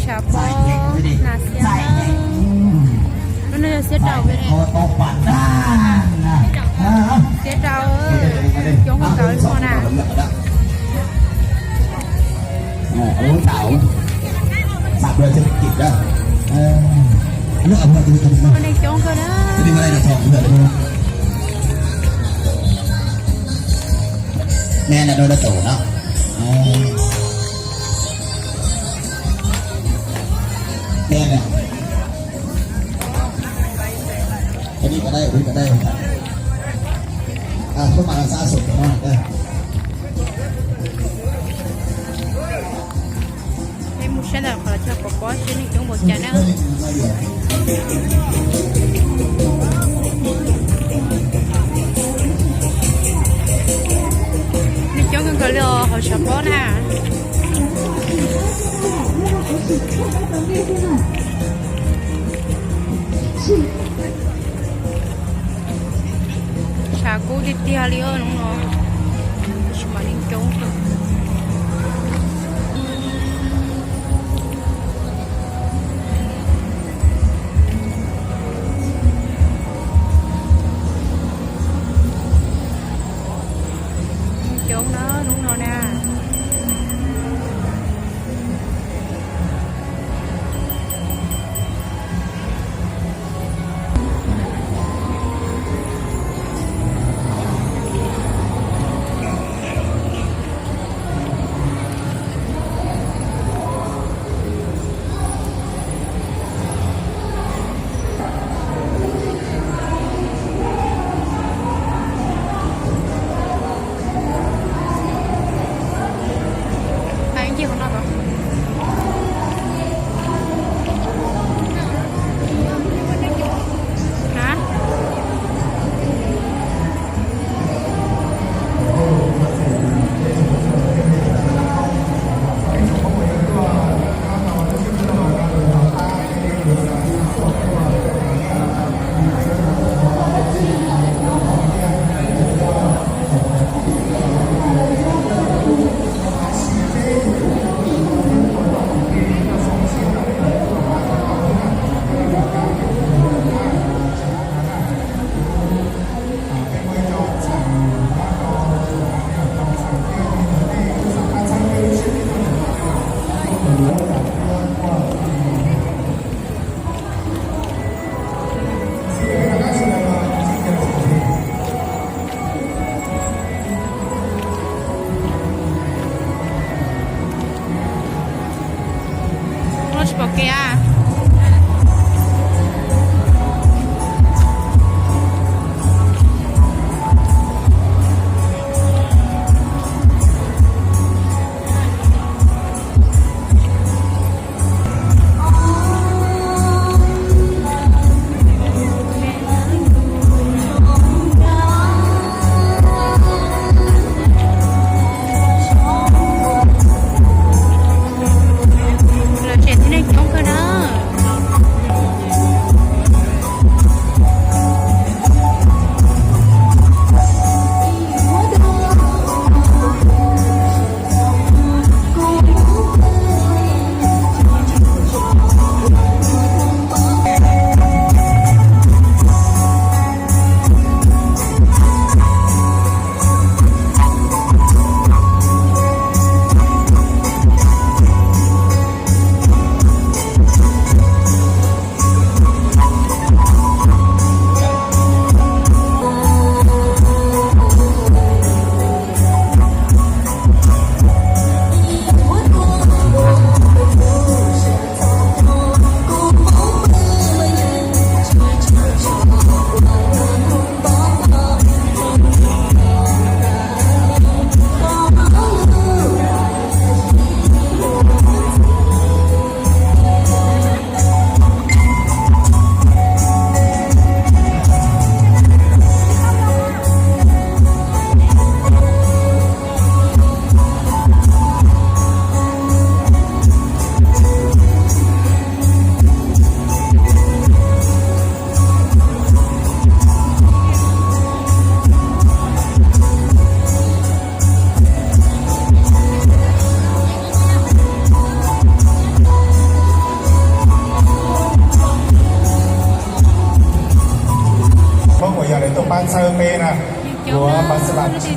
ชาบอนาเซียนั่นน่าจะเสียดาวไปเลยเสียดาวยงกับเก่าเลยพ่อน่ะโอ้เต่าสับเลยจะกินได้เลือกเอามาดูกันมาคนในจงก็ได้จะได้ไม่ได้ทองเลือกดูแม่น่ะโดนโตเนาะแม่เนี่ยอันนี้ก็ได้อุ้ยก็ได้เข้ามาซาสุดเนาะให้มุชดาขอเชื่อปกป้องชื่อในจงบอกจะนะในจงก็เลยขอเชื่อปกนะชากูดิที่ฮาริโอน้องน้องชิมาลิงจงจงเนาะน้องน้องนะ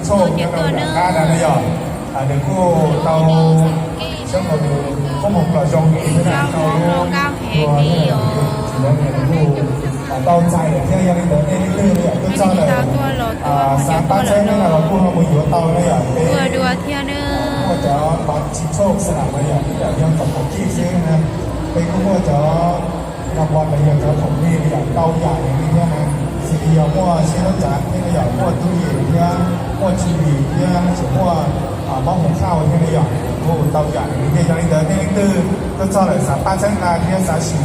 โชคแล้วก็อยากการอะไรอย่างเดี๋ยวกูเตาช่างเราก็หมกเราจงนี้นะเตาตัวเนี่ยแล้วเนี่ยกูเตาใจเนี่ยยังเดินได้เรื่อยๆเนี่ยก็เจ้าเลยสามป้าใช้เนี่ยเราพูดว่ามึงอยู่เตาเนี่ยอย่างเป็น vừa đùa theo nữa ก็จะบัตรชิดโชคสนามอะไรอย่างอย่างยังกับผมที่ซื้อนะเป็นก็จะรางวัลอะไรอย่างกับผมนี่อย่างเตาใหญ่อย่างนี้นะสีเดียวว่าเชื่อจัดที่อย่างว่าตู้เย็นเนี่ยว่าทีวีเนี่ยสมมติว่าหม้อหุงข้าวที่อย่างโอ้เตาใหญ่เนี่ยอย่างนี้เดินนี่ตื้อก็เจ้าเลยสามป้าใช้งานเนี่ยสาสี